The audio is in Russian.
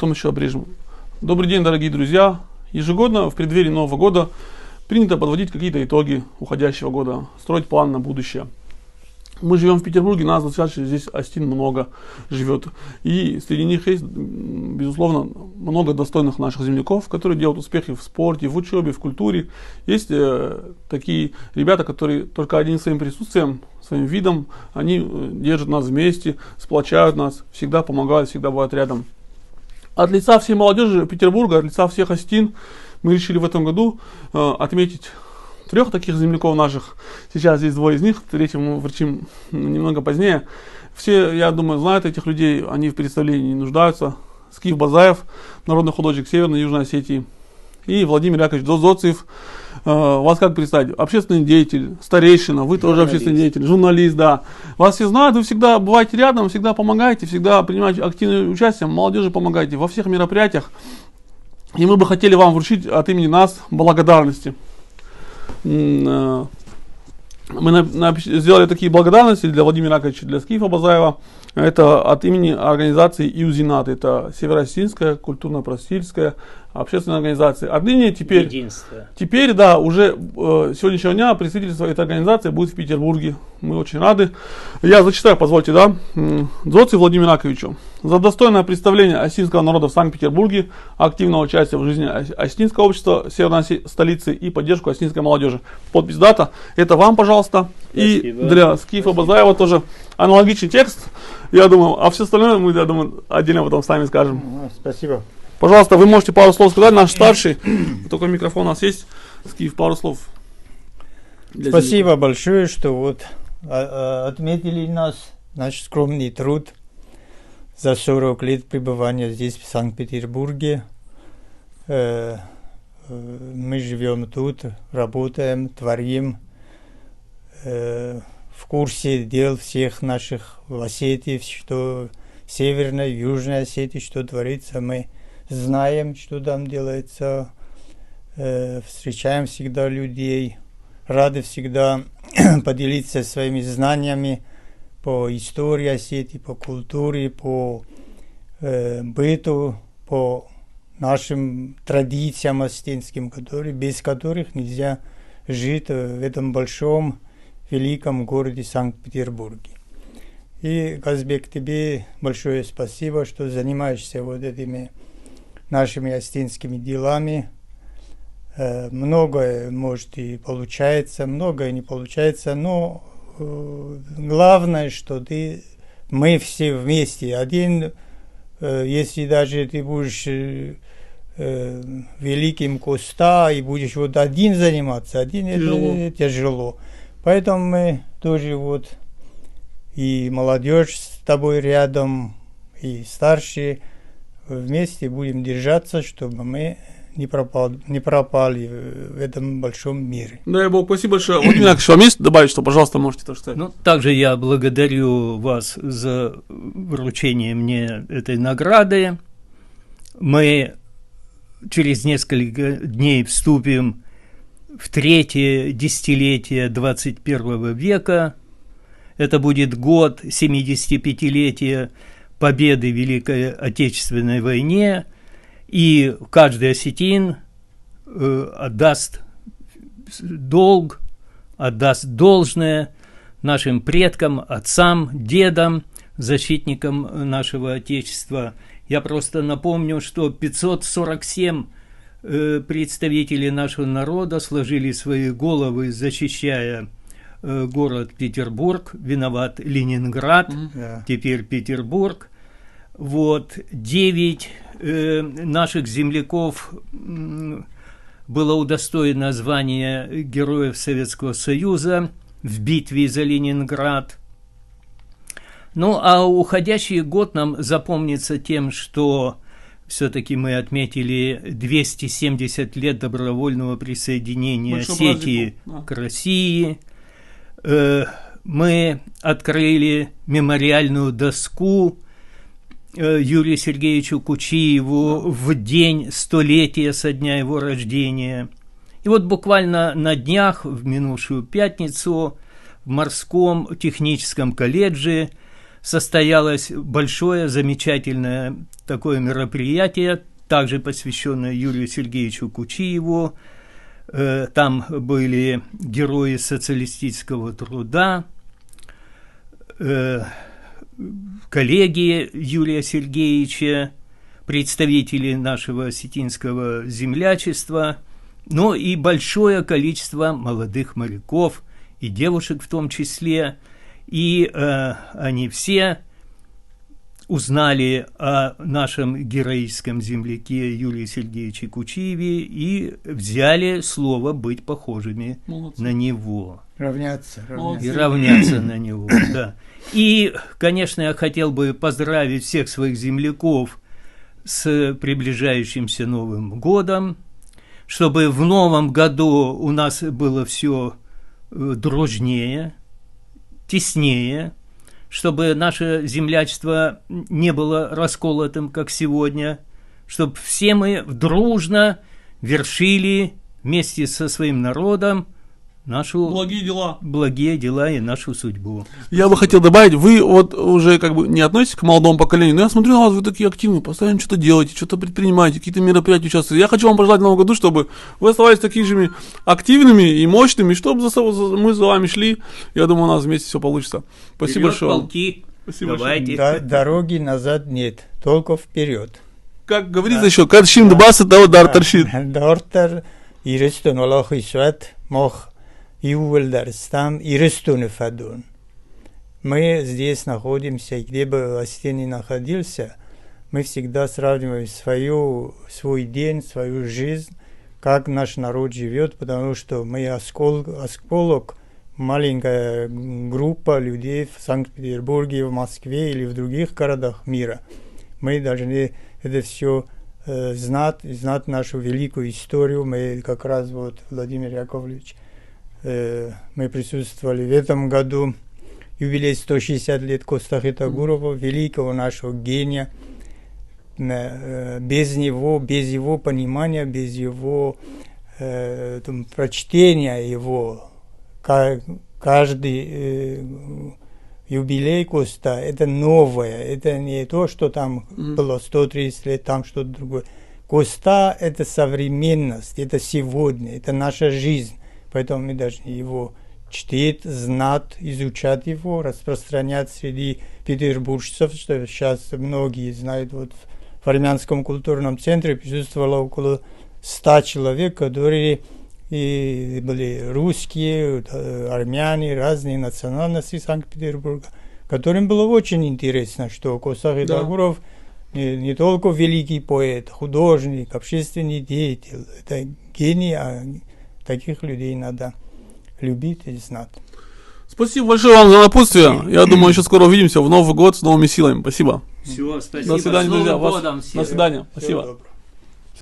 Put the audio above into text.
потом еще обрежем. Добрый день, дорогие друзья. Ежегодно в преддверии Нового года принято подводить какие-то итоги уходящего года, строить план на будущее. Мы живем в Петербурге, нас достаточно здесь остин много живет. И среди них есть, безусловно, много достойных наших земляков, которые делают успехи в спорте, в учебе, в культуре. Есть такие ребята, которые только одним своим присутствием, своим видом, они держат нас вместе, сплочают нас, всегда помогают, всегда бывают рядом. От лица всей молодежи Петербурга, от лица всех остин, мы решили в этом году отметить 3 таких земляков наших. Сейчас здесь 2 из них, 3 мы вручим немного позднее. Все, я думаю, знают этих людей, они в представлении не нуждаются. Скиф Базаев, народный художник Северной и Южной Осетии. И Владимир Яковлевич Зоцев. Вас как представить? Общественный деятель, старейшина, вы тоже общественный деятель, журналист, да. Вас все знают, вы всегда бываете рядом, всегда помогаете, всегда принимаете активное участие, молодежи помогаете во всех мероприятиях. И мы бы хотели вам вручить от имени нас благодарности. Мы сделали такие благодарности для Владимира Яковлевича, для Скифа Базаева. Это от имени организации ИУЗИНАТ. Это Северо-Осетинская культурно-просветительская общественная организация. Отныне теперь, да, уже сегодняшнего дня представительство этой организации будет в Петербурге. Мы очень рады. Я зачитаю, позвольте, да. Зоцев Владимиру Яковлевичу. За достойное представление осетинского народа в Санкт-Петербурге, активное участие в жизни осетинского общества северной столицы и поддержку осетинской молодежи. Подпись, дата. Это вам, пожалуйста. Спасибо. И для Скифа Базаева тоже аналогичный текст. Я думаю, а все остальное мы, я думаю, отдельно потом сами скажем. Спасибо. Пожалуйста, вы можете пару слов сказать, наш старший. Только микрофон у нас есть. Скиф, пару слов. Спасибо большое, что вот отметили нас, наш скромный труд за 40 лет пребывания здесь, в Санкт-Петербурге. Мы живем тут, работаем, творим, в курсе дел всех наших в Осетии, что в Северной, Южной Осетии, что творится, мы знаем, что там делается, встречаем всегда людей, рады всегда поделиться своими знаниями по истории Осетии, по культуре, по быту, по нашим традициям осетинским, без которых нельзя жить в этом большом, великом городе Санкт-Петербурге. И, Казбек, тебе большое спасибо, что занимаешься вот этими нашими осетинскими делами. Многое, может, и получается, многое не получается, но главное, что мы все вместе. Один, если даже ты будешь великим Коста и будешь вот один заниматься, один это тяжело. Поэтому мы тоже вот и молодежь с тобой рядом, и старшие вместе будем держаться, чтобы мы не пропали в этом большом мире. Дай Бог, спасибо большое. Владимир Яковлевич, вам есть добавить, что, пожалуйста, можете тоже сказать? Ну, также я благодарю вас за вручение мне этой награды. Мы через несколько дней вступим в 3-е десятилетие 21 века. Это будет год 75-летия победы в Великой Отечественной войне, и каждый осетин отдаст долг, отдаст должное нашим предкам, отцам, дедам, защитникам нашего Отечества. Я просто напомню, что 547 представители нашего народа сложили свои головы, защищая город Петербург. Виноват Ленинград, теперь Петербург. Вот, 9 наших земляков было удостоено звания Героев Советского Союза в битве за Ленинград. Ну, а уходящий год нам запомнится тем, что все-таки мы отметили 270 лет добровольного присоединения Осетии к России. Мы открыли мемориальную доску Юрию Сергеевичу Кучиеву в день 100-летия со дня его рождения. И вот буквально на днях, в минувшую пятницу, в Морском техническом колледже состоялось большое, замечательное такое мероприятие, также посвященное Юрию Сергеевичу Кучиеву. Там были герои социалистического труда, коллеги Юрия Сергеевича, представители нашего осетинского землячества, но и большое количество молодых моряков и девушек в том числе. И они все узнали о нашем героическом земляке Юрии Сергеевиче Кучиеве и взяли слово быть похожими на него. Равняться. И равняться на него, да. И, конечно, я хотел бы поздравить всех своих земляков с приближающимся Новым годом, чтобы в Новом году у нас было все дружнее, теснее, чтобы наше землячество не было расколотым, как сегодня, чтобы все мы дружно вершили вместе со своим народом нашу благие дела и нашу судьбу. Я бы хотел добавить, вы вот уже как бы не относитесь к молодому поколению, но я смотрю на вас, вы такие активные, постоянно что-то делаете, что-то предпринимаете, какие-то мероприятия участвуете. Я хочу вам пожелать в Новом году, чтобы вы оставались такими же активными и мощными, чтобы мы за вами шли. Я думаю, у нас вместе все получится. Спасибо большое. Полки. Спасибо Давайте. Дороги назад нет, только вперед. Как говорится еще, кадшим дбаса, дар торшит. Дартер ирестун Аллах и свет мох Ювельдарстам и Рестуны Фадун. Мы здесь находимся, где бы Осетия ни находился, мы всегда сравниваем свой день, свою жизнь, как наш народ живет, потому что мы осколок, маленькая группа людей в Санкт-Петербурге, в Москве или в других городах мира. Мы должны это все знать нашу великую историю. Мы как раз вот, Владимир Яковлевич, мы присутствовали в этом году, юбилей 160 лет Костахи Тагурова, великого нашего гения. Без его понимания, без его прочтения его, каждый юбилей Коста – это новое, это не то, что там было 130 лет, там что-то другое. Коста – это современность, это сегодня, это наша жизнь. Поэтому мы должны его чтить, знать, изучать его, распространять среди петербуржцев, что сейчас многие знают. Вот в Армянском культурном центре присутствовало около 100 человек, которые и были русские, армяне, разные национальности Санкт-Петербурга, которым было очень интересно, что Костахи Тагуров не только великий поэт, художник, общественный деятель, это гений, а таких людей надо любить и знать. Спасибо большое вам за напутствие. Я думаю, еще скоро увидимся в Новый год с новыми силами. Спасибо. Все, спасибо. До свидания, друзья. С Новым годом всех. До свидания. Всего Спасибо. доброго.